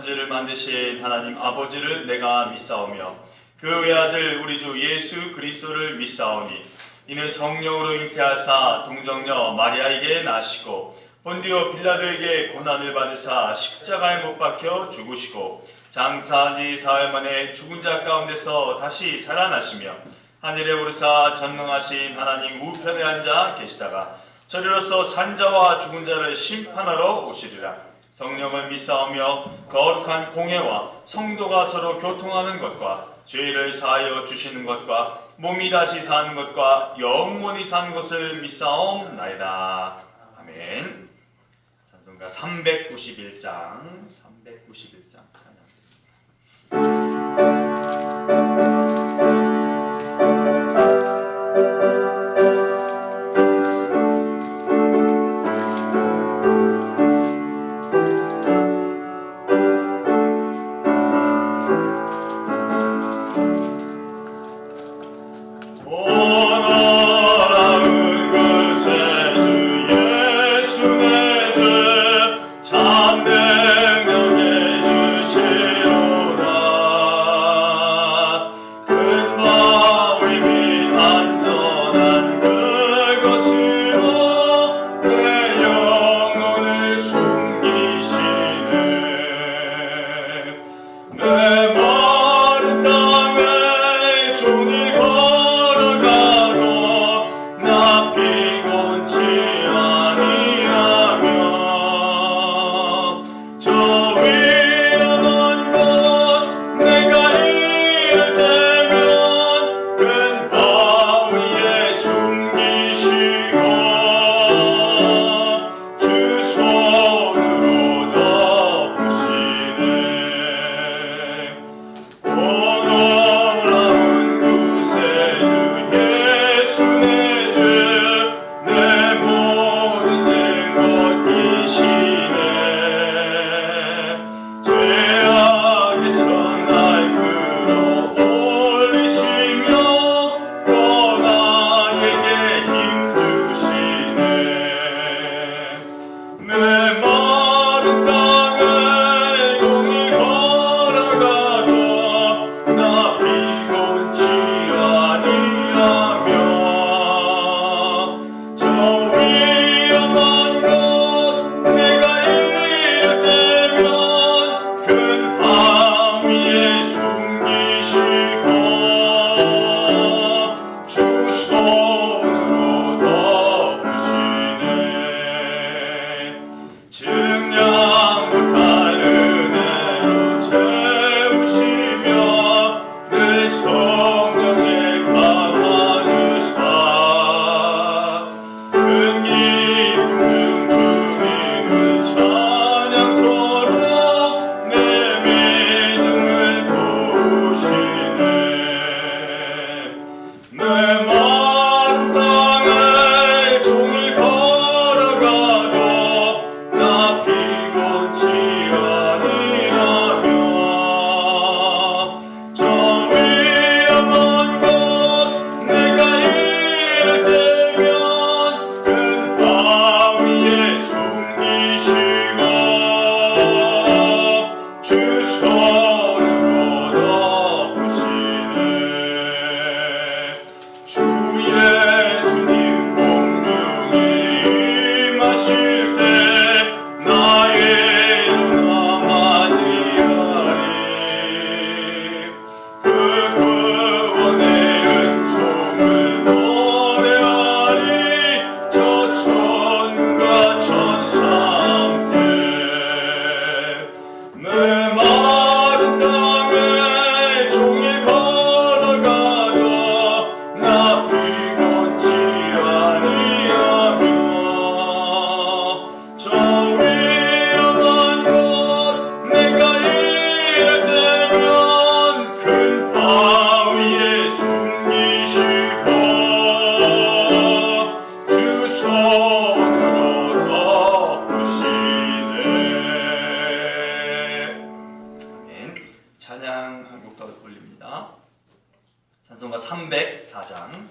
천지를 만드신 하나님 아버지를 내가 믿사오며 그 외아들 우리 주 예수 그리스도를 믿사오니 이는 성령으로 잉태하사 동정녀 마리아에게 나시고 본디오 빌라도에게 고난을 받으사 십자가에 못 박혀 죽으시고 장사한 지 사흘 만에 죽은 자 가운데서 다시 살아나시며 하늘에 오르사 전능하신 하나님 우편에 앉아 계시다가 저리로서 산자와 죽은 자를 심판하러 오시리라. 성령을 믿사오며 거룩한 공회와 성도가 서로 교통하는 것과 죄를 사하여 주시는 것과 몸이 다시 사는 것과 영원히 사는 것을 믿사옵나이다. 아멘. 찬송가 391장 찬송가 304장.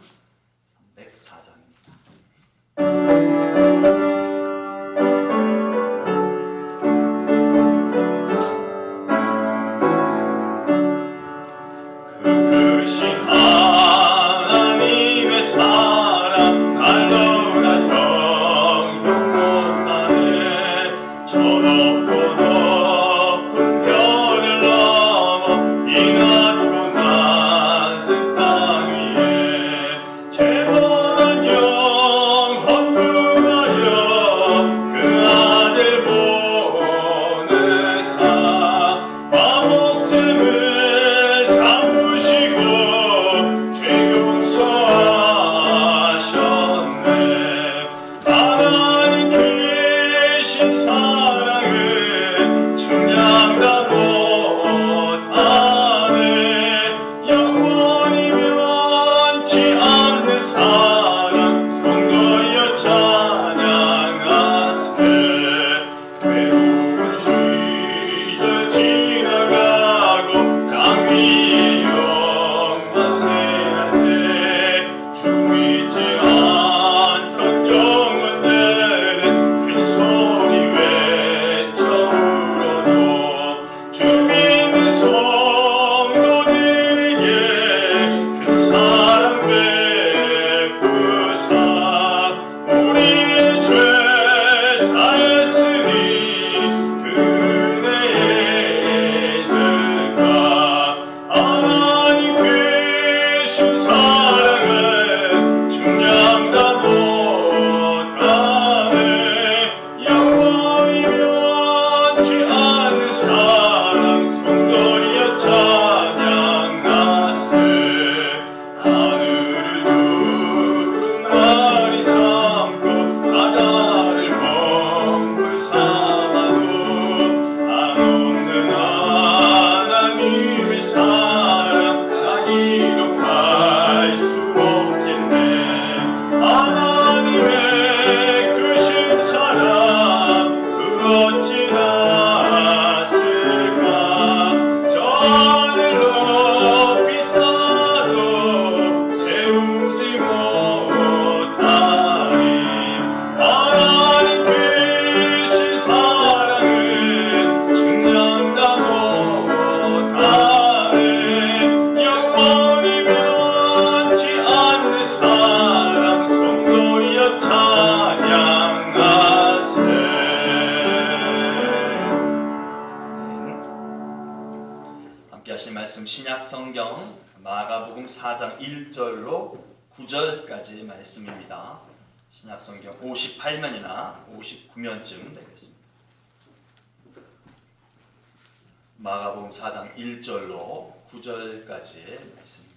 하실 말씀 신약 성경 마가복음 4장 1절로 9절까지 말씀입니다. 신약 성경 58면이나 59면쯤 되겠습니다. 마가복음 4장 1절로 9절까지 말씀입니다.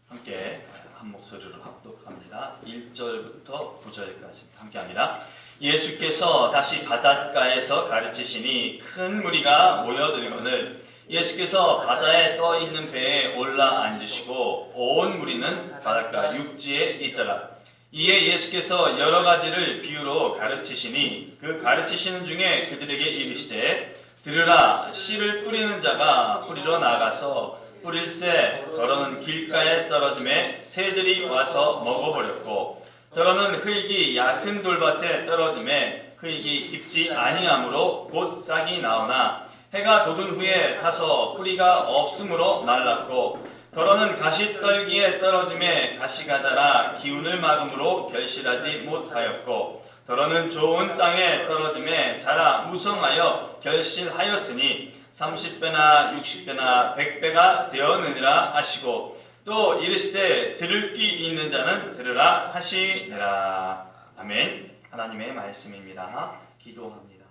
함께 한 목소리로 합독합니다. 1절부터 9절까지 함께합니다. 예수께서 다시 바닷가에서 가르치시니 큰 무리가 모여들거늘 예수께서 바다에 떠 있는 배에 올라 앉으시고 온 무리는 바닷가 육지에 있더라. 이에 예수께서 여러 가지를 비유로 가르치시니 그 가르치시는 중에 그들에게 이르시되 들으라 씨를 뿌리는 자가 뿌리러 나가서 뿌릴새 더러는 길가에 떨어짐에 새들이 와서 먹어버렸고 더러는 흙이 얕은 돌밭에 떨어짐에 흙이 깊지 아니하므로 곧 싹이 나오나 해가 돋은 후에 타서 뿌리가 없으므로 말랐고 더러는 가시떨기에 떨어짐에 가시가 자라 기운을 막음으로 결실하지 못하였고 더러는 좋은 땅에 떨어짐에 자라 무성하여 결실하였으니 30배나 60배나 100배가 되었느니라 하시고 또 이르시되 들을 귀 있는 자는 들으라 하시니라. 아멘. 하나님의 말씀입니다. 기도합니다.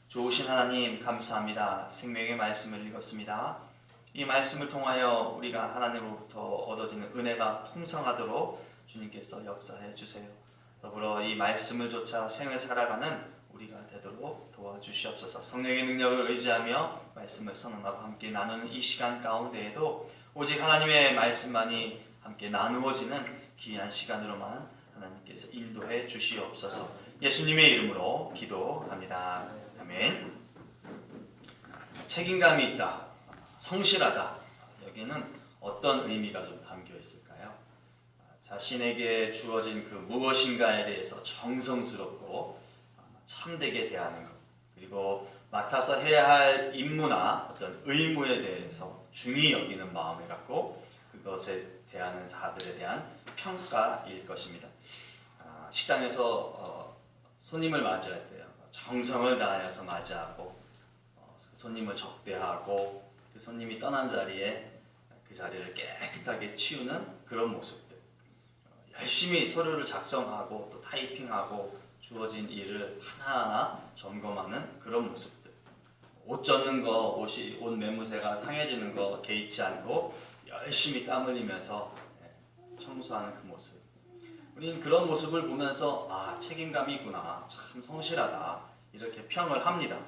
좋으신 하나님 감사합니다. 생명의 말씀을 읽었습니다. 이 말씀을 통하여 우리가 하나님으로부터 얻어지는 은혜가 풍성하도록 주님께서 역사해 주세요. 더불어 이 말씀을 좇아 생을 살아가는 우리가 되도록 도와주시옵소서. 성령의 능력을 의지하며 말씀을 선언하고 함께 나누는 이 시간 가운데에도 오직 하나님의 말씀만이 함께 나누어지는 귀한 시간으로만 하나님께서 인도해 주시옵소서. 예수님의 이름으로 기도합니다. 아멘. 책임감이 있다, 성실하다. 여기는 어떤 의미가 좀 담겨 있을까요? 자신에게 주어진 그 무엇인가에 대해서 정성스럽고 참되게 대하는 것, 그리고 맡아서 해야 할 임무나 어떤 의무에 대해서 중히 여기는 마음을 갖고 그것에 대하는 자들에 대한 평가일 것입니다. 식당에서 손님을 맞이할 때요, 정성을 다하여서 맞이하고 손님을 접대하고 그 손님이 떠난 자리에 그 자리를 깨끗하게 치우는 그런 모습들, 열심히 서류를 작성하고 또 타이핑하고 주어진 일을 하나하나 점검하는 그런 모습들, 옷 젖는 거, 옷 매무새가 상해지는 거 개의치 않고 열심히 땀 흘리면서 청소하는 그 모습, 우리는 그런 모습을 보면서 책임감이 있구나, 참 성실하다, 이렇게 평을 합니다.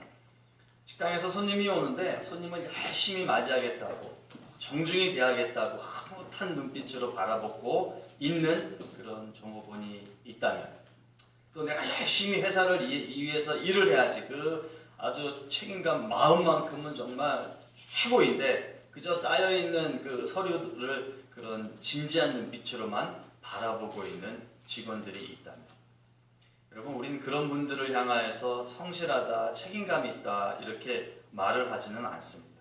식당에서 손님이 오는데 손님을 열심히 맞이하겠다고, 정중히 대하겠다고 흐뭇한 눈빛으로 바라보고 있는 그런 종업원이 있다면, 또 내가 열심히 회사를 위해서 일을 해야지, 그 아주 책임감 마음만큼은 정말 최고인데 그저 쌓여있는 그 서류를 그런 진지한 눈빛으로만 바라보고 있는 직원들이 있다면, 여러분, 우리는 그런 분들을 향하여서 성실하다, 책임감이 있다 이렇게 말을 하지는 않습니다.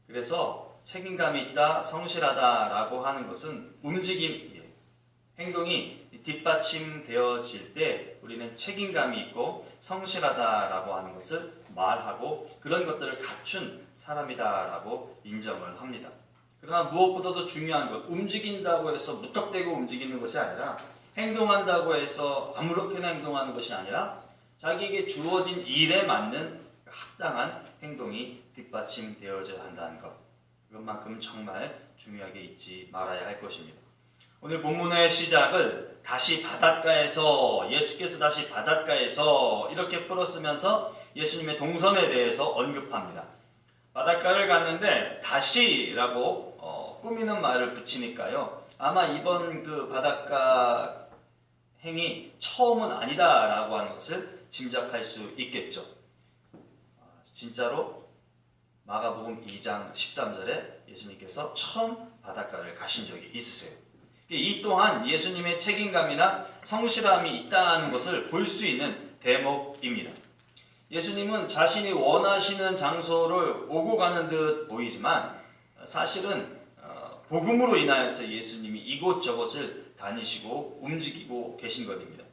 그래서 책임감이 있다, 성실하다라고 하는 것은 움직임이에요. 행동이 뒷받침되어질 때 우리는 책임감이 있고 성실하다라고 하는 것을 말하고 그런 것들을 갖춘 사람이다라고 인정을 합니다. 그러나 무엇보다도 중요한 것, 움직인다고 해서 무턱대고 움직이는 것이 아니라, 행동한다고 해서 아무렇게나 행동하는 것이 아니라 자기에게 주어진 일에 맞는 합당한 행동이 뒷받침되어져야 한다는 것, 그것만큼 정말 중요하게 잊지 말아야 할 것입니다. 오늘 본문의 시작을 다시 바닷가에서, 예수께서 다시 바닷가에서 이렇게 풀었으면서 예수님의 동선에 대해서 언급합니다. 바닷가를 갔는데 다시라고 꾸미는 말을 붙이니까요, 아마 이번 그 바닷가 행이 처음은 아니다라고 하는 것을 짐작할 수 있겠죠. 진짜로 마가복음 2장 13절에 예수님께서 처음 바닷가를 가신 적이 있으세요. 이 또한 예수님의 책임감이나 성실함이 있다는 것을 볼 수 있는 대목입니다. 예수님은 자신이 원하시는 장소를 오고 가는 듯 보이지만 사실은 복음으로 인하여서 예수님이 이곳저곳을 다니시고 움직이고 계신 것입니다.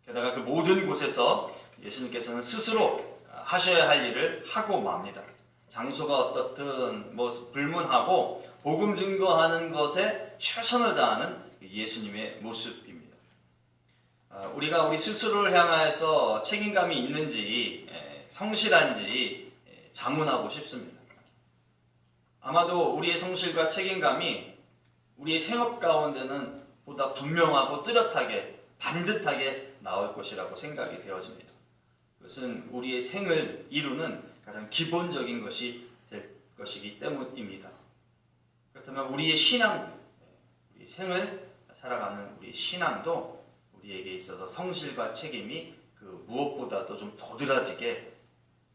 게다가 그 모든 곳에서 예수님께서는 스스로 하셔야 할 일을 하고 맙니다. 장소가 어떻든 불문하고 복음 증거하는 것에 최선을 다하는 예수님의 모습입니다. 우리가 우리 스스로를 향하여서 책임감이 있는지 성실한지 자문하고 싶습니다. 아마도 우리의 성실과 책임감이 우리의 생업 가운데는 보다 분명하고 뚜렷하게 반듯하게 나올 것이라고 생각이 되어집니다. 그것은 우리의 생을 이루는 가장 기본적인 것이 될 것이기 때문입니다. 그렇다면 우리의 신앙, 우리 생을 살아가는 우리의 신앙도 우리에게 있어서 성실과 책임이 그 무엇보다도 좀 도드라지게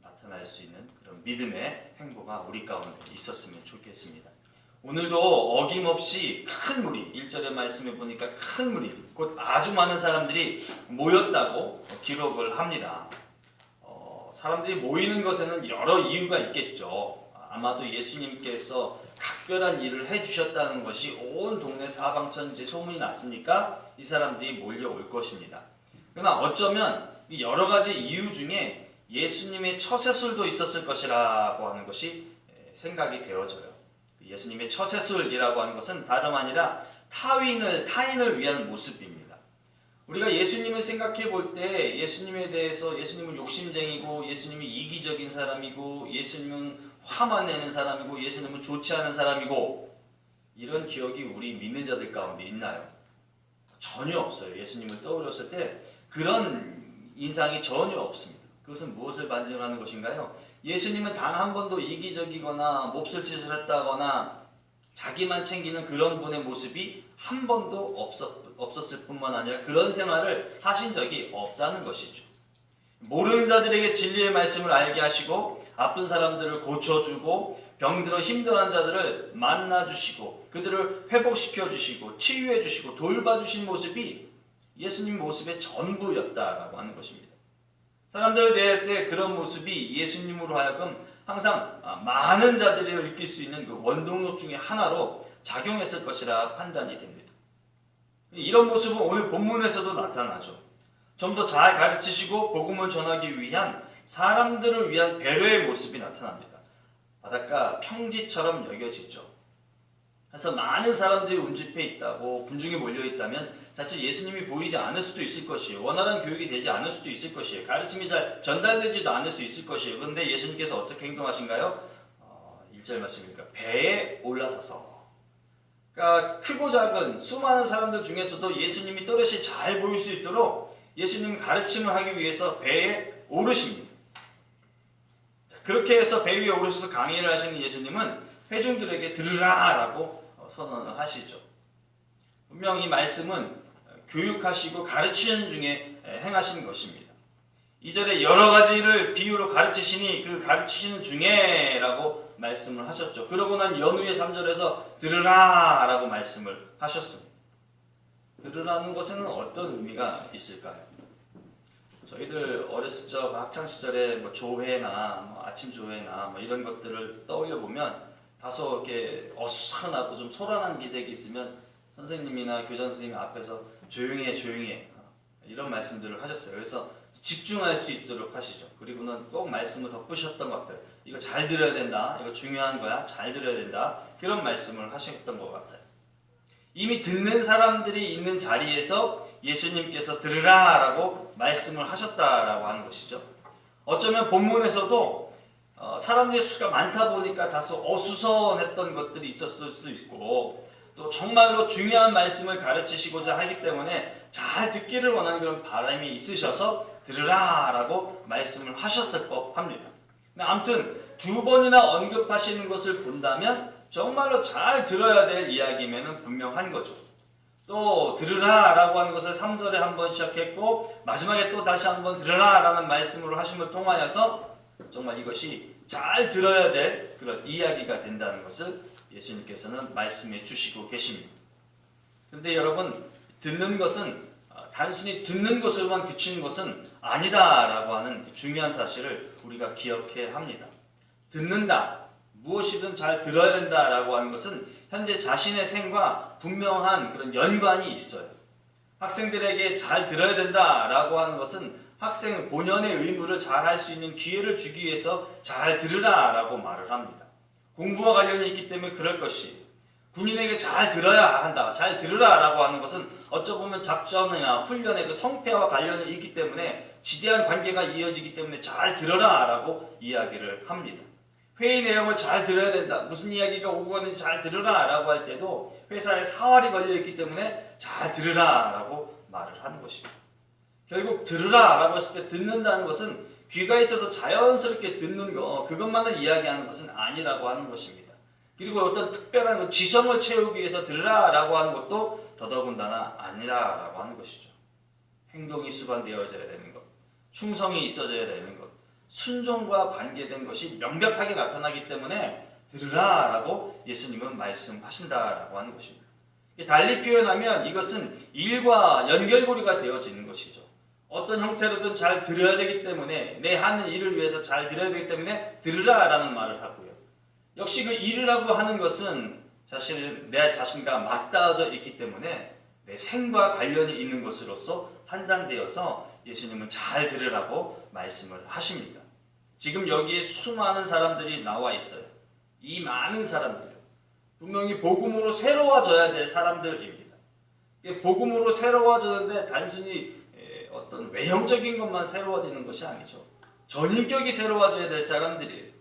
나타날 수 있는 그런 믿음의 행보가 우리 가운데 있었으면 좋겠습니다. 오늘도 어김없이 큰 무리, 1절의 말씀에 보니까 큰 무리, 곧 아주 많은 사람들이 모였다고 기록을 합니다. 사람들이 모이는 것에는 여러 이유가 있겠죠. 아마도 예수님께서 각별한 일을 해주셨다는 것이 온 동네 사방천지에 소문이 났으니까 이 사람들이 몰려올 것입니다. 그러나 어쩌면 여러 가지 이유 중에 예수님의 처세술도 있었을 것이라고 하는 것이 생각이 되어져요. 예수님의 처세술이라고 하는 것은 다름 아니라 타인을 위한 모습입니다. 우리가 예수님을 생각해 볼 때 예수님에 대해서 예수님은 욕심쟁이고 예수님이 이기적인 사람이고 예수님은 화만 내는 사람이고 예수님은 좋지 않은 사람이고 이런 기억이 우리 믿는 자들 가운데 있나요? 전혀 없어요. 예수님을 떠올렸을 때 그런 인상이 전혀 없습니다. 그것은 무엇을 반증하는 것인가요? 예수님은 단 한 번도 이기적이거나 몹쓸 짓을 했다거나 자기만 챙기는 그런 분의 모습이 한 번도 없었을 뿐만 아니라 그런 생활을 하신 적이 없다는 것이죠. 모르는 자들에게 진리의 말씀을 알게 하시고 아픈 사람들을 고쳐주고 병들어 힘들어한 자들을 만나주시고 그들을 회복시켜주시고 치유해주시고 돌봐주신 모습이 예수님 모습의 전부였다라고 하는 것입니다. 사람들을 대할 때 그런 모습이 예수님으로 하여금 항상 많은 자들을 일으킬 수 있는 그 원동력 중에 하나로 작용했을 것이라 판단이 됩니다. 이런 모습은 오늘 본문에서도 나타나죠. 좀 더 잘 가르치시고 복음을 전하기 위한 사람들을 위한 배려의 모습이 나타납니다. 바닷가 평지처럼 여겨지죠. 그래서 많은 사람들이 운집해 있다고 군중이 몰려 있다면 사실 예수님이 보이지 않을 수도 있을 것이에요. 원활한 교육이 되지 않을 수도 있을 것이에요. 가르침이 잘 전달되지도 않을 수 있을 것이에요. 그런데 예수님께서 어떻게 행동하신가요? 1절 말씀이니까 배에 올라서서 그러니까 크고 작은 수많은 사람들 중에서도 예수님이 또렷이 잘 보일 수 있도록 예수님 가르침을 하기 위해서 배에 오르십니다. 그렇게 해서 배 위에 오르셔서 강의를 하시는 예수님은 회중들에게 들으라 라고 선언을 하시죠. 분명 이 말씀은 교육하시고 가르치는 중에 행하신 것입니다. 2절에 여러 가지를 비유로 가르치시니 그 가르치시는 중에 라고 말씀을 하셨죠. 그러고 난 연후에 3절에서 들으라 라고 말씀을 하셨습니다. 들으라는 것에는 어떤 의미가 있을까요? 저희들 어렸을 적 학창시절에 조회나 아침 조회나 이런 것들을 떠올려 보면 다소 이렇게 어수선하고 좀 소란한 기색이 있으면 선생님이나 교장 선생님 앞에서 조용히 해 이런 말씀들을 하셨어요. 그래서 집중할 수 있도록 하시죠. 그리고는 꼭 말씀을 덧붙이셨던 것들, 이거 잘 들어야 된다, 이거 중요한 거야, 잘 들어야 된다, 그런 말씀을 하셨던 것 같아요. 이미 듣는 사람들이 있는 자리에서 예수님께서 들으라 라고 말씀을 하셨다라고 하는 것이죠. 어쩌면 본문에서도 사람들의 수가 많다 보니까 다소 어수선했던 것들이 있었을 수 있고 또 정말로 중요한 말씀을 가르치시고자 하기 때문에 잘 듣기를 원하는 그런 바람이 있으셔서 들으라 라고 말씀을 하셨을 법합니다. 아무튼 두 번이나 언급하시는 것을 본다면 정말로 잘 들어야 될 이야기면 분명한 거죠. 또 들으라 라고 하는 것을 3절에 한번 시작했고 마지막에 또 다시 한번 들으라 라는 말씀으로 하심을 통하여서 정말 이것이 잘 들어야 될 그런 이야기가 된다는 것을 예수님께서는 말씀해 주시고 계십니다. 그런데 여러분, 듣는 것은 단순히 듣는 것으로만 그치는 것은 아니다라고 하는 중요한 사실을 우리가 기억해야 합니다. 듣는다, 무엇이든 잘 들어야 된다라고 하는 것은 현재 자신의 생과 분명한 그런 연관이 있어요. 학생들에게 잘 들어야 된다라고 하는 것은 학생 본연의 의무를 잘 할 수 있는 기회를 주기 위해서 잘 들으라라고 말을 합니다. 공부와 관련이 있기 때문에 그럴 것이, 군인에게 잘 들어야 한다, 잘 들으라라고 하는 것은 어쩌보면 작전이나 훈련의 그 성패와 관련이 있기 때문에 지대한 관계가 이어지기 때문에 잘 들어라라고 이야기를 합니다. 회의 내용을 잘 들어야 된다, 무슨 이야기가 오고 가는지 잘 들으라라고 할 때도 회사에 사활이 걸려있기 때문에 잘 들으라라고 말을 하는 것입니다. 결국 들으라라고 했을 때 듣는다는 것은 귀가 있어서 자연스럽게 듣는 거, 그것만을 이야기하는 것은 아니라고 하는 것입니다. 그리고 어떤 특별한 지성을 채우기 위해서 들으라라고 하는 것도 더더군다나 아니라라고 하는 것이죠. 행동이 수반되어져야 되는 것, 충성이 있어져야 되는 것, 순종과 관계된 것이 명백하게 나타나기 때문에 들으라라고 예수님은 말씀하신다라고 하는 것입니다. 달리 표현하면 이것은 일과 연결고리가 되어지는 것이죠. 어떤 형태로든 잘 들어야 되기 때문에, 내 하는 일을 위해서 잘 들어야 되기 때문에 들으라라는 말을 하고요. 역시 그 일이라고 하는 것은 사실 내 자신과 맞닿아져 있기 때문에 내 생과 관련이 있는 것으로서 판단되어서 예수님은 잘 들으라고 말씀을 하십니다. 지금 여기에 수많은 사람들이 나와 있어요. 이 많은 사람들이요. 분명히 복음으로 새로워져야 될 사람들입니다. 복음으로 새로워지는데 단순히 어떤 외형적인 것만 새로워지는 것이 아니죠. 전인격이 새로워져야 될 사람들이에요.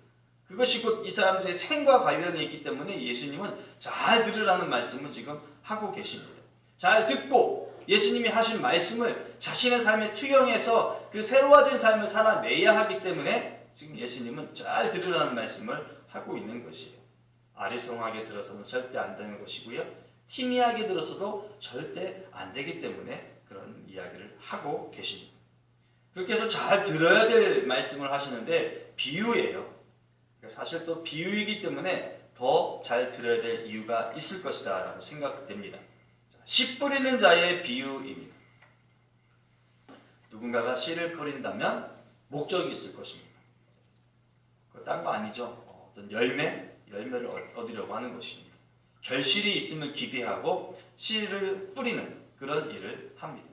그것이 곧 이 사람들의 생과 관련이 있기 때문에 예수님은 잘 들으라는 말씀을 지금 하고 계십니다. 잘 듣고 예수님이 하신 말씀을 자신의 삶에 투영해서 그 새로워진 삶을 살아내야 하기 때문에 지금 예수님은 잘 들으라는 말씀을 하고 있는 것이에요. 아리송하게 들어서는 절대 안 되는 것이고요. 티미하게 들어서도 절대 안 되기 때문에 그런 이야기를 하고 계십니다. 그렇게 해서 잘 들어야 될 말씀을 하시는데 비유예요. 사실 또 비유이기 때문에 더 잘 들어야 될 이유가 있을 것이다 라고 생각됩니다. 씨 뿌리는 자의 비유입니다. 누군가가 씨를 뿌린다면 목적이 있을 것입니다. 그거 딴 거 아니죠. 어떤 열매를 얻으려고 하는 것입니다. 결실이 있음을 기대하고 씨를 뿌리는 그런 일을 합니다.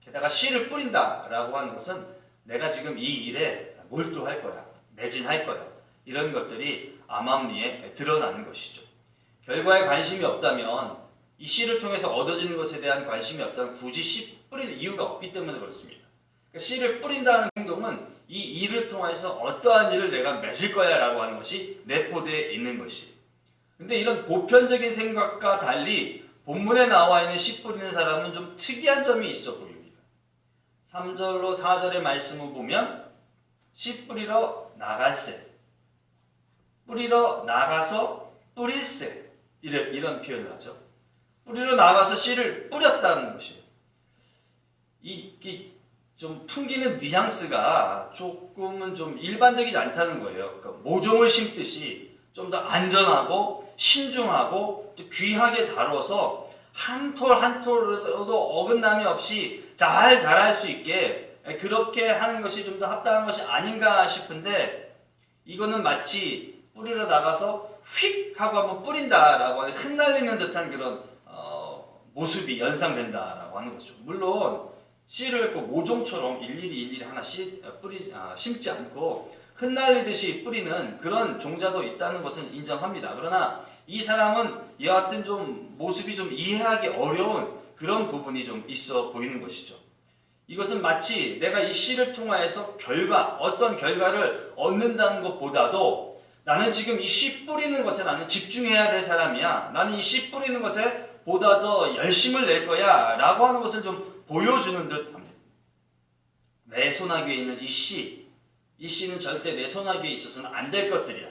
게다가 씨를 뿌린다라고 하는 것은 내가 지금 이 일에 몰두할 거야, 매진할 거야, 이런 것들이 암암리에 드러나는 것이죠. 결과에 관심이 없다면, 이 씨를 통해서 얻어지는 것에 대한 관심이 없다면 굳이 씨 뿌릴 이유가 없기 때문에 그렇습니다. 그러니까 씨를 뿌린다는 행동은 이 일을 통해서 어떠한 일을 내가 맺을 거야 라고 하는 것이 내포되어 있는 것이에요. 근데 이런 보편적인 생각과 달리 본문에 나와 있는 씨 뿌리는 사람은 좀 특이한 점이 있어 보입니다. 3절로 4절의 말씀을 보면 씨 뿌리러 나갈세, 뿌리러 나가서 뿌릴세, 이런 표현을 하죠. 뿌리러 나가서 씨를 뿌렸다는 것이에요. 이 좀 풍기는 뉘앙스가 조금은 좀 일반적이지 않다는 거예요. 그러니까 모종을 심듯이 좀 더 안전하고 신중하고 귀하게 다뤄서 한 톨 한 톨에서도 어긋남이 없이 잘 자랄 수 있게 그렇게 하는 것이 좀 더 합당한 것이 아닌가 싶은데, 이거는 마치 뿌리러 나가서 휙 하고 한번 뿌린다라고 하는 흩날리는 듯한 그런 모습이 연상된다라고 하는 거죠. 물론 씨를 꼭 모종처럼 일일이 하나 심지 않고 흩날리듯이 뿌리는 그런 종자도 있다는 것은 인정합니다. 그러나 이 사람은 이와 같은 좀 모습이 좀 이해하기 어려운 그런 부분이 좀 있어 보이는 것이죠. 이것은 마치 내가 이 씨를 통하여서 어떤 결과를 얻는다는 것보다도 나는 지금 이 씨 뿌리는 것에 나는 집중해야 될 사람이야, 나는 이 씨 뿌리는 것에 보다 더 열심을 낼 거야 라고 하는 것을 좀 보여주는 듯 합니다. 내 손아귀에 있는 이 씨는 절대 내 손아귀에 있어서는 안 될 것들이야.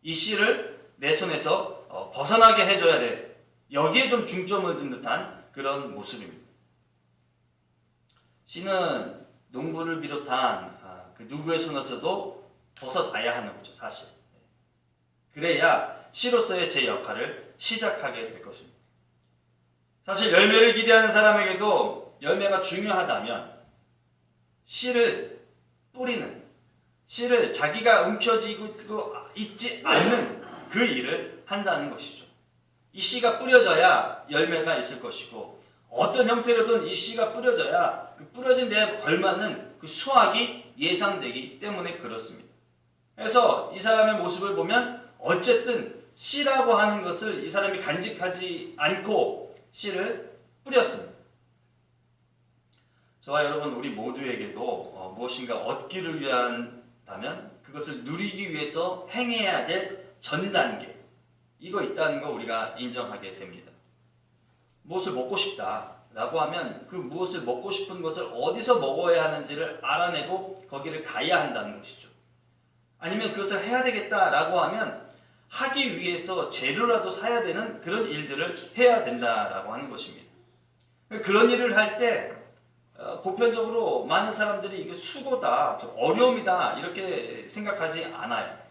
이 씨를 내 손에서 벗어나게 해줘야 돼. 여기에 좀 중점을 둔 듯한 그런 모습입니다. 씨는 농부를 비롯한 그 누구의 손에서도 벗어나야 하는 거죠, 사실. 그래야 씨로서의 제 역할을 시작하게 될 것입니다. 사실 열매를 기대하는 사람에게도 열매가 중요하다면 씨를 뿌리는, 씨를 자기가 움켜쥐고 있지 않는 그 일을 한다는 것이죠. 이 씨가 뿌려져야 열매가 있을 것이고, 어떤 형태로든 이 씨가 뿌려져야 그 뿌려진 데에 걸맞는 그 수확이 예상되기 때문에 그렇습니다. 그래서 이 사람의 모습을 보면 어쨌든 씨라고 하는 것을 이 사람이 간직하지 않고 씨를 뿌렸습니다. 저와 여러분 우리 모두에게도 무엇인가 얻기를 위한다면 그것을 누리기 위해서 행해야 될 전 단계 이거 있다는 거 우리가 인정하게 됩니다. 무엇을 먹고 싶다라고 하면 그 무엇을 먹고 싶은 것을 어디서 먹어야 하는지를 알아내고 거기를 가야 한다는 것이죠. 아니면 그것을 해야 되겠다라고 하면 하기 위해서 재료라도 사야 되는 그런 일들을 해야 된다라고 하는 것입니다. 그런 일을 할 때 보편적으로 많은 사람들이 이게 수고다, 어려움이다 이렇게 생각하지 않아요.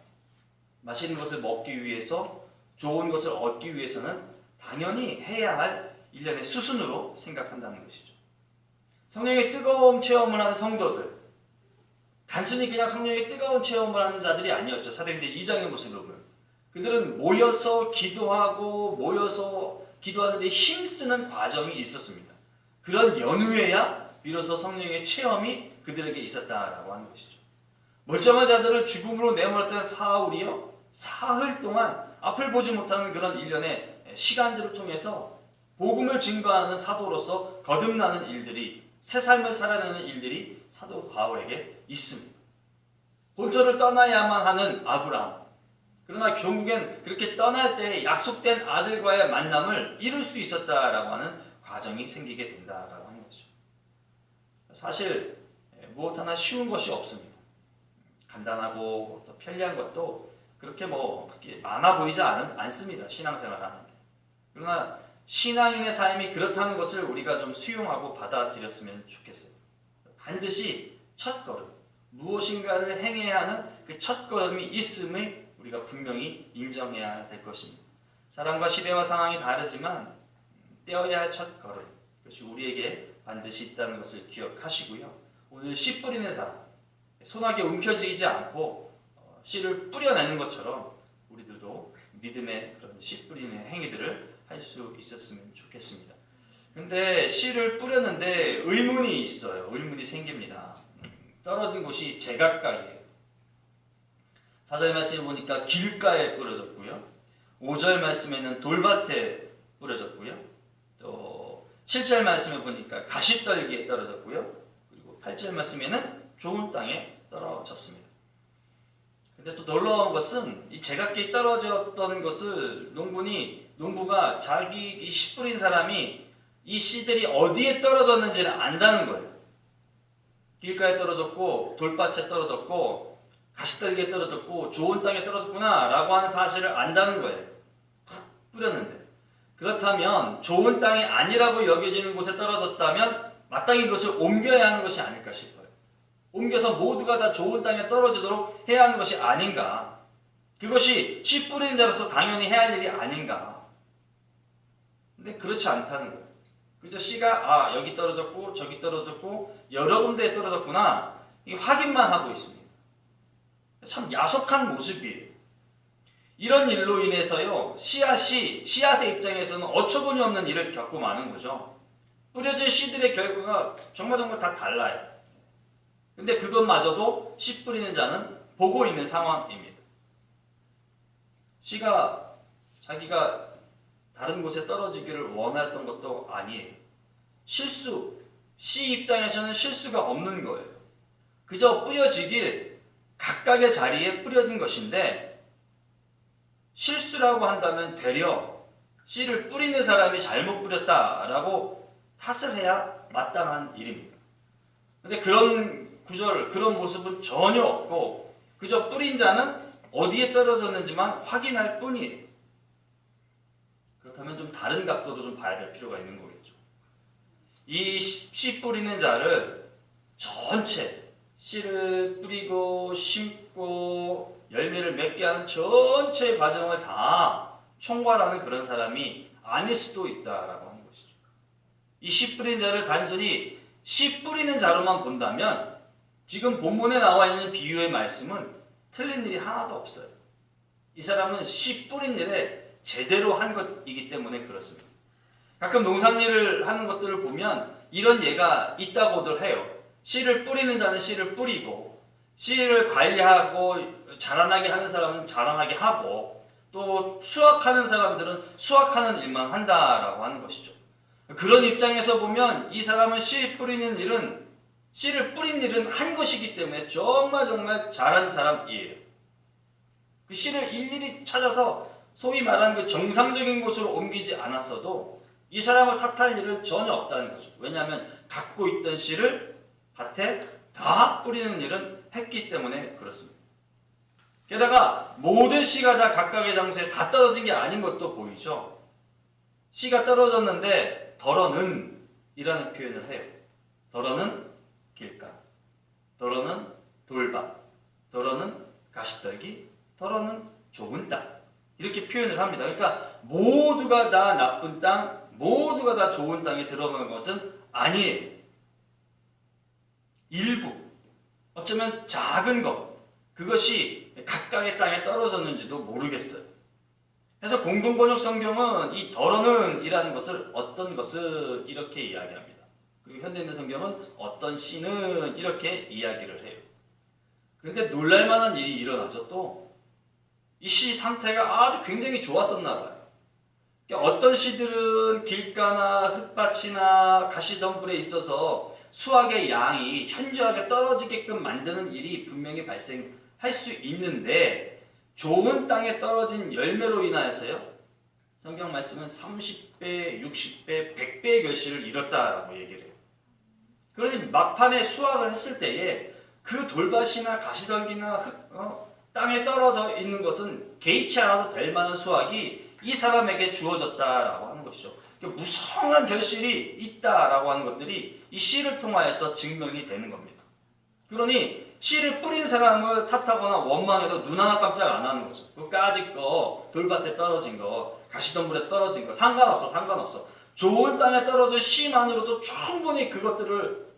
맛있는 것을 먹기 위해서 좋은 것을 얻기 위해서는 당연히 해야 할 일련의 수순으로 생각한다는 것이죠. 성령의 뜨거운 체험을 하는 성도들, 단순히 그냥 성령의 뜨거운 체험을 하는 자들이 아니었죠. 사도행전 2장의 모습을 보면 그들은 모여서 기도하고 모여서 기도하는 데 힘쓰는 과정이 있었습니다. 그런 연후에야 비로소 성령의 체험이 그들에게 있었다라고 하는 것이죠. 멀쩡한 자들을 죽음으로 내몰았던 사울이요, 사흘 동안 앞을 보지 못하는 그런 일련의 시간들을 통해서 복음을 증거하는 사도로서 거듭나는 일들이, 새 삶을 살아내는 일들이 사도 바울에게 있습니다. 본토를 떠나야만 하는 아브라함, 그러나 결국엔 그렇게 떠날 때 약속된 아들과의 만남을 이룰 수 있었다라고 하는 과정이 생기게 된다라고 하는 거죠. 사실 무엇 하나 쉬운 것이 없습니다. 간단하고 또 편리한 것도 그렇게 그렇게 많아 보이지 않습니다. 신앙생활 하는 게. 그러나 신앙인의 삶이 그렇다는 것을 우리가 좀 수용하고 받아들였으면 좋겠어요. 반드시 첫걸음, 무엇인가를 행해야 하는 그 첫걸음이 있음을 우리가 분명히 인정해야 될 것입니다. 사람과 시대와 상황이 다르지만 떼어야 할 첫걸음, 그것이 우리에게 반드시 있다는 것을 기억하시고요. 오늘 씨 뿌리는 사람, 소나기에 움켜쥐지 않고 씨를 뿌려내는 것처럼 우리들도 믿음의 그런 씨 뿌리는 행위들을 할 수 있었으면 좋겠습니다. 근데 씨를 뿌렸는데 의문이 있어요. 의문이 생깁니다. 떨어진 곳이 제각각이에요. 4절 말씀에 보니까 길가에 뿌려졌고요. 5절 말씀에는 돌밭에 뿌려졌고요. 또 7절 말씀에 보니까 가시떨기에 떨어졌고요. 그리고 8절 말씀에는 좋은 땅에 떨어졌습니다. 근데 또 놀라운 것은 이 제각기 떨어졌던 것을 농부가 자기 씨 뿌린 사람이 이 씨들이 어디에 떨어졌는지를 안다는 거예요. 길가에 떨어졌고 돌밭에 떨어졌고 가시떨기에 떨어졌고 좋은 땅에 떨어졌구나 라고 하는 사실을 안다는 거예요. 뿌렸는데 그렇다면 좋은 땅이 아니라고 여겨지는 곳에 떨어졌다면 마땅히 그것을 옮겨야 하는 것이 아닐까 싶어요. 옮겨서 모두가 다 좋은 땅에 떨어지도록 해야 하는 것이 아닌가. 그것이 씨 뿌리는 자로서 당연히 해야 할 일이 아닌가. 근데 그렇지 않다는 거예요. 그래서 씨가 여기 떨어졌고 저기 떨어졌고 여러 군데에 떨어졌구나 이 확인만 하고 있습니다. 참 야속한 모습이에요. 이런 일로 인해서요 씨앗의 입장에서는 어처구니 없는 일을 겪고 마는 거죠. 뿌려진 씨들의 결과가 정말 다 달라요. 근데 그것마저도 씨 뿌리는 자는 보고 있는 상황입니다. 씨가 자기가 다른 곳에 떨어지기를 원했던 것도 아니에요. 씨 입장에서는 실수가 없는 거예요. 그저 뿌려지길 각각의 자리에 뿌려진 것인데 실수라고 한다면 되려 씨를 뿌리는 사람이 잘못 뿌렸다라고 탓을 해야 마땅한 일입니다. 근데 그런 구절, 그런 모습은 전혀 없고 그저 뿌린 자는 어디에 떨어졌는지만 확인할 뿐이에요. 그렇다면 좀 다른 각도로 좀 봐야 될 필요가 있는 거겠죠. 이 씨 뿌리는 자를 전체 씨를 뿌리고 심고 열매를 맺게 하는 전체 과정을 다 총괄하는 그런 사람이 아닐 수도 있다라고 하는 것이죠. 이 씨 뿌린 자를 단순히 씨 뿌리는 자로만 본다면 지금 본문에 나와 있는 비유의 말씀은 틀린 일이 하나도 없어요. 이 사람은 씨 뿌린 일에 제대로 한 것이기 때문에 그렇습니다. 가끔 농산일을 하는 것들을 보면 이런 예가 있다고들 해요. 씨를 뿌리는 자는 씨를 뿌리고, 씨를 관리하고 자라나게 하는 사람은 자라나게 하고, 또 수확하는 사람들은 수확하는 일만 한다라고 하는 것이죠. 그런 입장에서 보면 이 사람은 씨를 뿌리는 일은 한 것이기 때문에 정말 잘한 사람이에요. 그 씨를 일일이 찾아서 소위 말하는 그 정상적인 곳으로 옮기지 않았어도 이 사람을 탓할 일은 전혀 없다는 거죠. 왜냐하면 갖고 있던 씨를 밭에 다 뿌리는 일은 했기 때문에 그렇습니다. 게다가 모든 씨가 다 각각의 장소에 다 떨어진 게 아닌 것도 보이죠. 씨가 떨어졌는데 덜어는 이라는 표현을 해요. 덜어는 길가, 덜어는 돌밭, 덜어는 가시떨기, 덜어는 좁은 땅, 이렇게 표현을 합니다. 그러니까 모두가 다 나쁜 땅, 모두가 다 좋은 땅에 들어가는 것은 아니에요. 일부, 어쩌면 작은 것, 그것이 각각의 땅에 떨어졌는지도 모르겠어요. 그래서 공동번역 성경은 이 덜어는 이라는 것을 어떤 것을 이렇게 이야기합니다. 그리고 현대인의 성경은 어떤 씨는 이렇게 이야기를 해요. 그런데 놀랄만한 일이 일어나죠. 또 이 씨 상태가 아주 굉장히 좋았었나 봐요. 그러니까 어떤 씨들은 길가나 흙밭이나 가시덤불에 있어서 수확의 양이 현저하게 떨어지게끔 만드는 일이 분명히 발생할 수 있는데, 좋은 땅에 떨어진 열매로 인하여서요, 성경 말씀은 30배, 60배, 100배의 결실을 이뤘다라고 얘기를 해요. 그러니 막판에 수확을 했을 때에 그 돌밭이나 가시떨기나 땅에 떨어져 있는 것은 개의치 않아도 될 만한 수확이 이 사람에게 주어졌다라고 하는 것이죠. 무성한 결실이 있다라고 하는 것들이 이 씨를 통하여서 증명이 되는 겁니다. 그러니 씨를 뿌린 사람을 탓하거나 원망해도 눈 하나 깜짝 안 하는 거죠. 그 까짓 거, 돌밭에 떨어진 거, 가시덤불에 떨어진 거 상관없어. 좋은 땅에 떨어진 씨만으로도 충분히 그것들을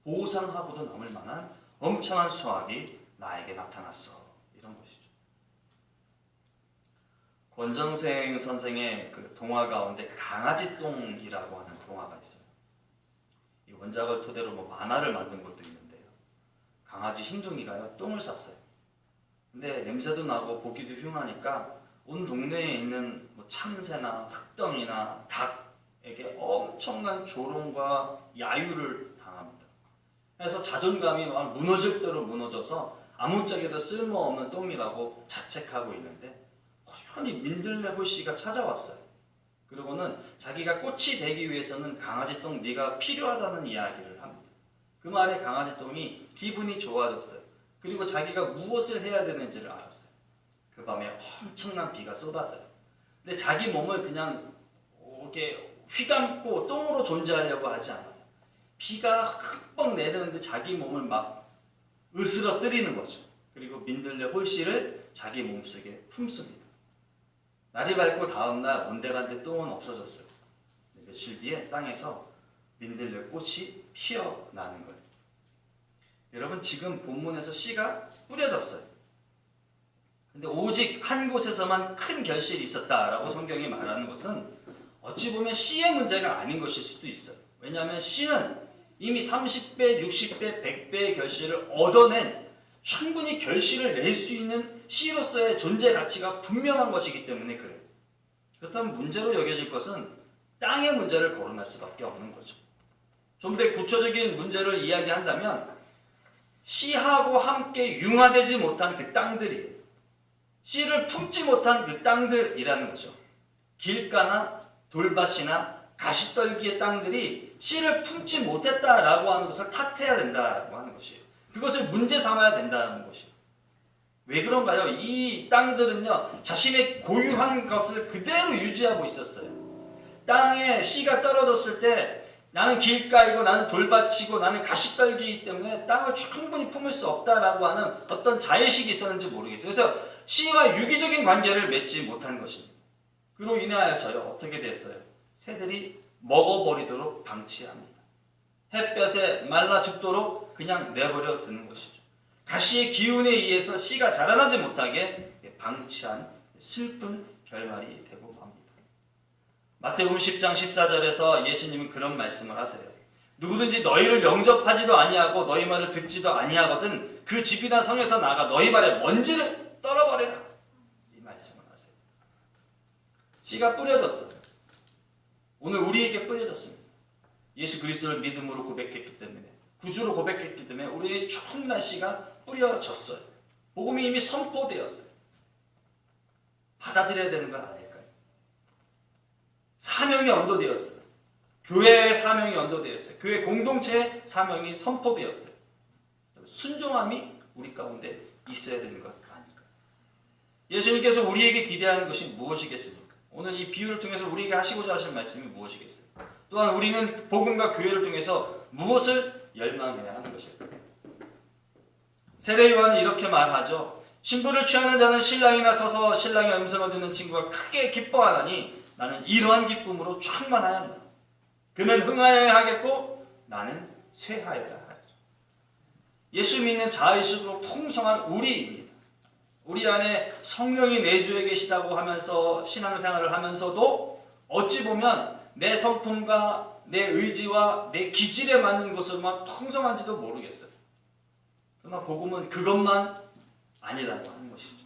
보상하고도 남을 만한 엄청난 수확이 나에게 나타났어. 이런 것이죠. 권정생 선생의 그 동화 가운데 강아지똥이라고 하는 동화가 있어요. 이 원작을 토대로 만화를 만든 것도 있는데요. 강아지 흰둥이가요, 똥을 쌌어요. 근데 냄새도 나고 보기도 흉하니까 온 동네에 있는 참새나 흑덩이나 닭에게 엄청난 조롱과 야유를 당합니다. 그래서 자존감이 막 무너질 대로 무너져서 아무짝에도 쓸모없는 똥이라고 자책하고 있는데, 호연히 민들레볼 씨가 찾아왔어요. 그리고는 자기가 꽃이 되기 위해서는 강아지 똥 네가 필요하다는 이야기를 합니다. 그 말에 강아지 똥이 기분이 좋아졌어요. 그리고 자기가 무엇을 해야 되는지를 알았어요. 그 밤에 엄청난 비가 쏟아져요. 근데 자기 몸을 그냥 이렇게 휘감고 똥으로 존재하려고 하지 않아요. 비가 흠뻑 내리는데 자기 몸을 막 으스러뜨리는 거죠. 그리고 민들레 홀씨를 자기 몸속에 품습니다. 날이 밝고 다음날 온데간데 똥은 없어졌어요. 며칠 뒤에 땅에서 민들레 꽃이 피어나는 거예요. 여러분, 지금 본문에서 씨가 뿌려졌어요. 근데 오직 한 곳에서만 큰 결실이 있었다라고 성경이 말하는 것은 어찌 보면 씨의 문제가 아닌 것일 수도 있어요. 왜냐하면 씨는 이미 30배, 60배, 100배의 결실을 얻어낸, 충분히 결실을 낼 수 있는 씨로서의 존재 가치가 분명한 것이기 때문에 그래요. 그렇다면 문제로 여겨질 것은 땅의 문제를 거론할 수밖에 없는 거죠. 좀 더 구체적인 문제를 이야기한다면 씨하고 함께 융화되지 못한 그 땅들이에요. 씨를 품지 못한 그 땅들이라는 거죠. 길가나 돌밭이나 가시떨기의 땅들이 씨를 품지 못했다라고 하는 것을 탓해야 된다라고 하는 것이에요. 그것을 문제 삼아야 된다는 것이에요. 왜 그런가요? 이 땅들은요, 자신의 고유한 것을 그대로 유지하고 있었어요. 땅에 씨가 떨어졌을 때 나는 길가이고 나는 돌밭이고 나는 가시떨기이기 때문에 땅을 충분히 품을 수 없다라고 하는 어떤 자의식이 있었는지 모르겠어요. 그래서 씨와 유기적인 관계를 맺지 못한 것입니다. 그로 인하여서요, 어떻게 됐어요? 새들이 먹어버리도록 방치합니다. 햇볕에 말라 죽도록 그냥 내버려 두는 것이죠. 가시의 기운에 의해서 씨가 자라나지 못하게 방치한 슬픈 결말이 되고 맙니다. 마태복음 10장 14절에서 예수님은 그런 말씀을 하세요. 누구든지 너희를 영접하지도 아니하고 너희 말을 듣지도 아니하거든 그 집이나 성에서 나가 너희 발에 먼지를 떨어버리라. 이 말씀을 하세요. 씨가 뿌려졌어요. 오늘 우리에게 뿌려졌습니다. 예수 그리스도를 믿음으로 고백했기 때문에, 구주로 고백했기 때문에 우리의 충분한 씨가 뿌려졌어요. 복음이 이미 선포되었어요. 받아들여야 되는 건 아닐까요? 사명이 언도되었어요. 교회의 사명이 언도되었어요. 교회 공동체의 사명이 선포되었어요. 순종함이 우리 가운데 있어야 되는 것 아닐까요? 예수님께서 우리에게 기대하는 것이 무엇이겠습니까? 오늘 이 비유를 통해서 우리에게 하시고자 하실 말씀이 무엇이겠어요? 또한 우리는 복음과 교회를 통해서 무엇을 열망해야 하는 것일까요? 세례 요한이 이렇게 말하죠. 신부를 취하는 자는 신랑이나 서서 신랑의 음성을 듣는 친구가 크게 기뻐하나니 나는 이러한 기쁨으로 충만하야 한다. 그는 흥하여야 하겠고 나는 쇠하여야 하리라. 예수 믿는 자의식으로 풍성한 우리입니다. 우리 안에 성령이 내주에 계시다고 하면서 신앙생활을 하면서도 어찌 보면 내 성품과 내 의지와 내 기질에 맞는 것으로만 풍성한지도 모르겠어요. 그러나 복음은 그것만 아니라고 하는 것이죠.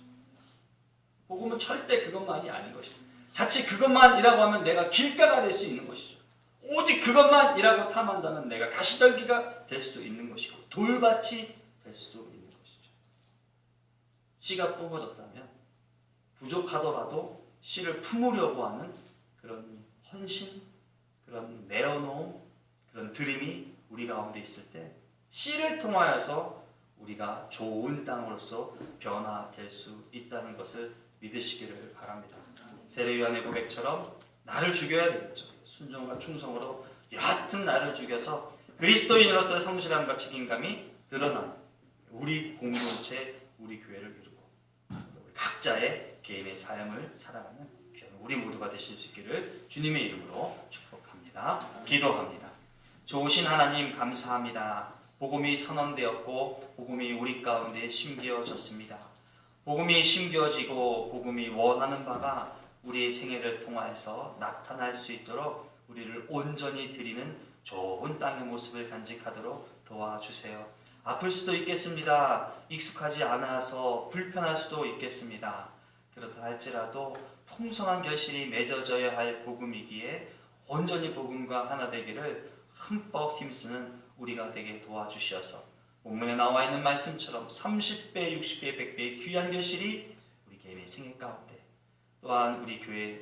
복음은 절대 그것만이 아닌 것이죠. 자칫 그것만이라고 하면 내가 길가가 될 수 있는 것이죠. 오직 그것만이라고 탐한다면 내가 가시떨기가 될 수도 있는 것이고 돌밭이 될 수도 있는 것이죠. 씨가 뽑아졌다면 부족하더라도 씨를 품으려고 하는 그런 헌신, 그런 내어놓음, 그런 드림이 우리 가운데 있을 때 씨를 통하여서 우리가 좋은 땅으로서 변화될 수 있다는 것을 믿으시기를 바랍니다. 세례 요한의 고백처럼 나를 죽여야 되겠죠. 순종과 충성으로 얕은 나를 죽여서 그리스도인으로서의 성실함과 책임감이 드러나는 우리 공동체, 우리 교회를 이루고 우리 각자의 개인의 삶을 살아가는 우리 모두가 되실 수 있기를 주님의 이름으로 축복합니다. 기도합니다. 좋으신 하나님 감사합니다. 복음이 선언되었고 복음이 우리 가운데 심겨졌습니다. 복음이 심겨지고 복음이 원하는 바가 우리의 생애를 통하여서 나타날 수 있도록 우리를 온전히 드리는 좋은 땅의 모습을 간직하도록 도와주세요. 아플 수도 있겠습니다. 익숙하지 않아서 불편할 수도 있겠습니다. 그렇다 할지라도 풍성한 결실이 맺어져야 할 복음이기에 온전히 복음과 하나 되기를 흠뻑 힘쓰는 우리가 되게 도와주셔서 본문에 나와 있는 말씀처럼 30배, 60배, 100배의 귀한 결실이 우리 개인의 생애 가운데 또한 우리 교회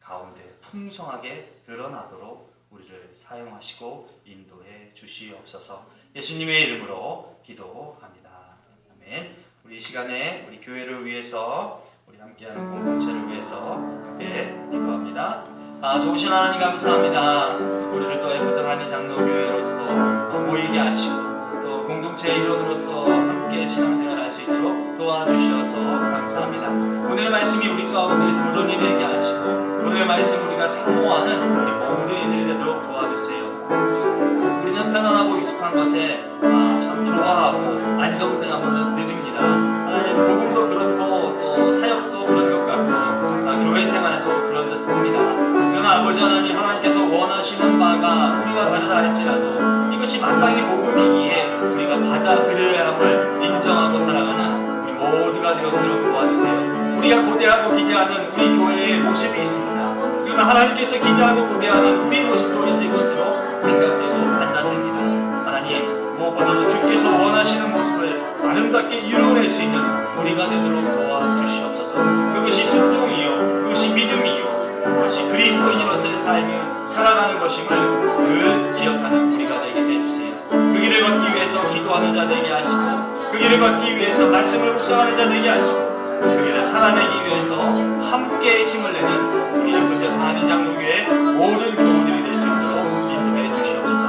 가운데 풍성하게 드러나도록 우리를 사용하시고 인도해 주시옵소서. 예수님의 이름으로 기도합니다. 아멘. 우리 이 시간에 우리 교회를 위해서 우리 함께하는 공동체를 위해서 함께 기도합니다. 좋으신 하나님 감사합니다. 우리를 또 애프터하니 장로교회로서 모이게 하시고 또 공동체의 일원으로서 함께 신앙생활을 할 수 있도록 도와주셔서 감사합니다. 오늘의 말씀이 우리 가운데 도전이 되게 하시고 오늘의 말씀 우리가 사모하는 우리 모든 이들이 되도록 도와주세요. 우리는 편안하고 익숙한 것에 참 좋아하고 안정되는 느립니다. 복음도 그렇고 또 사역도 그런 것 같고 교회 생활에서 그런 듯 합니다. 그러나 아버지 하나님, 하나님께서 원하시는 바가 우리가 다르다 할지라도 이것이 마땅히 복음이기에 우리가 받아들여야 함을 인정하고 살아가는 우리 모두가 되어도록 도와주세요. 우리가 고대하고 기대하는 우리 교회의 모습이 있습니다. 그러나 하나님께서 기대하고 고대하는 우리 모습도 있을 것으로 생각되고 판단됩니다. 하나님, 무엇보다도 주께서 원하시는 모습을 아름답게 이루어낼 수 있는 우리가 되도록 도와주시옵소서. 그것이 순종이요, 그것이 믿음이요, 그것이 그리스도인으로서의 삶이 살아가는 것임을 늘 기억하는 우리가 되게 해주세요. 그 길을 걷기 위해서 기도하는 자 되게 하시고 그 길을 걷기 위해서 말씀을 묵상하는 자 되게 하시고 그 길을 살아내기 위해서 함께 힘을 내는 우리 연근대 하나님 장로교회 모든 교우들이 될 수 있도록 인도해 주시옵소서.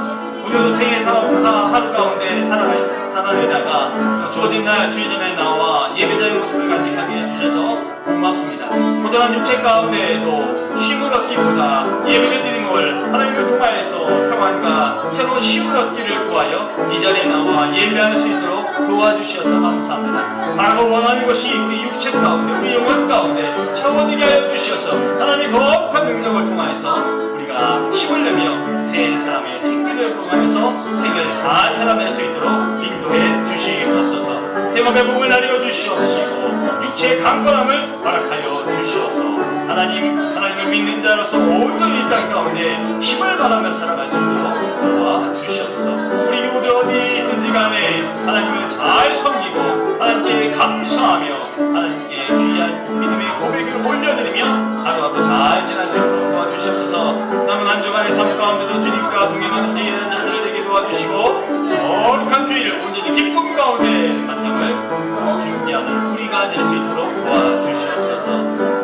오늘도 생애 하루 가운데 살아내다가 또 주어진 날 주의 전에 나와 예배자의 모습을 간직하게 해주셔서 고맙습니다. 고단한 육체 가운데에도 힘을 얻기보다 예배를 드림을 하나님을 통하여서 평안과 새로운 힘을 얻기를 구하여 이 자리에 나와 예배할 수 있도록 도와주시어서 감사합니다. 바로 원하는 것이 우리 육체 가운데 우리 영혼 가운데 채워지게 하여 주시어서 하나님 거룩한 능력을 통하여서 우리가 힘을 내며 새 사람의 생기를 통하여서 생을 잘 살아낼 수 있도록 인도해 주시옵소서. 제법의 몸을 나뉘어 주시옵시고 육체의 강건함을 허락하여 주시옵소서. 하나님을 믿는 자로서 온전히 이 땅 가운데 힘을 발하며 살아갈 수 있도록 도와주시옵소서. 우리 유대 어디 있든지 간에 하나님을 잘 섬기고 하나님께 감사하며 하나님께 귀한 믿음의 고백을 올려드리며 하루하루 잘 지날 수 있도록 도와주시옵소서. 남은 한 주간의 삶 가운데도 주님과 동행하는 기회는 자들을 되게 도와주시고 거룩한 주일을 온전히 기쁨 가운데 만남을 준비하는 우리가 될 수 있도록 도와주시옵소서.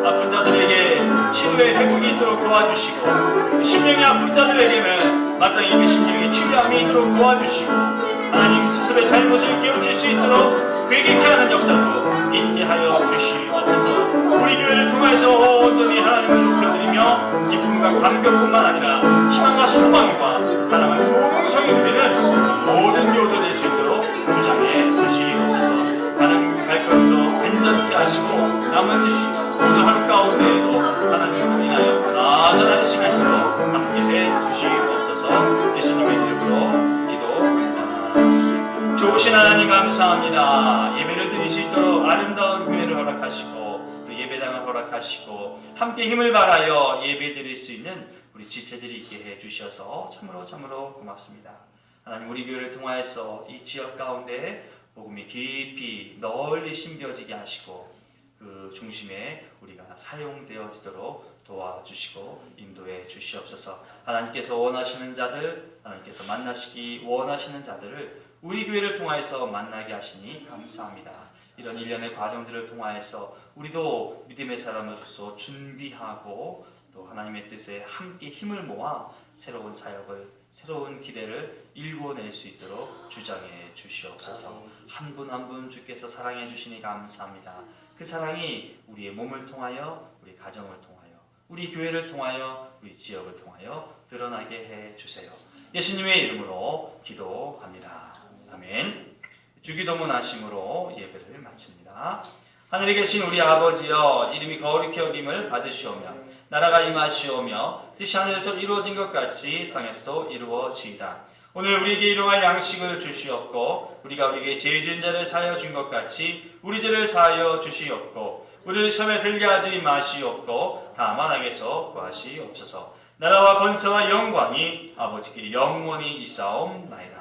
아픈 자들에게 치료의 회복이 있도록 도와주시고 심령이 아픈 자들에게는 마땅히 그 심령의 치유함이 있도록 도와주시고 하나님 스스로의 잘못을 깨우칠 수 있도록 회개케 하는 역사도 있게 하여 주시옵소서. 우리 교회를 통해서 온전히 하나님을 높여드리며 기쁨과 감격뿐만 아니라 희망과 소망과 사랑을 풍성히 누리는 모든 교우들 될 수 있도록 주장해 주시옵소서. 가는 발걸음도 안전케 하시고 남은 오늘 하루 가운데에도 하나님으로 인하여 나아가는 시간으로 함께해 주시옵소서. 예수님의 이름으로 기도합니다. 좋으신 하나님 감사합니다. 예배를 드릴 수 있도록 아름다운 교회를 허락하시고 또 예배당을 허락하시고 함께 힘을 발하여 예배 드릴 수 있는 우리 지체들이 있게 해 주셔서 참으로 고맙습니다. 하나님 우리 교회를 통하여서 이 지역 가운데 복음이 깊이 널리 심겨지게 하시고 그 중심에 우리가 사용되어지도록 도와주시고 인도해 주시옵소서. 하나님께서 원하시는 자들, 하나님께서 만나시기 원하시는 자들을 우리 교회를 통하여서 만나게 하시니 감사합니다. 이런 일련의 과정들을 통하여서 우리도 믿음의 사람으로서 준비하고 또 하나님의 뜻에 함께 힘을 모아 새로운 사역을, 새로운 기대를 일구어낼 수 있도록 주장해 주시옵소서. 한 분 한 분 주께서 사랑해 주시니 감사합니다. 그 사랑이 우리의 몸을 통하여, 우리 가정을 통하여, 우리 교회를 통하여, 우리 지역을 통하여 드러나게 해 주세요. 예수님의 이름으로 기도합니다. 아멘. 주기도문 하심으로 예배를 마칩니다. 하늘에 계신 우리 아버지여, 이름이 거룩히 여김을 받으시오며 나라가 임하시오며 뜻이 하늘에서 이루어진 것 같이 땅에서도 이루어지이다. 오늘 우리에게 일용할 양식을 주시옵고 우리가 우리에게 죄 지은 자를 사하여 준 것 같이 우리 죄를 사하여 주시옵고 우리를 시험에 들게 하지 마시옵고 다만 악에서 구하시옵소서. 나라와 권세와 영광이 아버지께 영원히 있사옵나이다.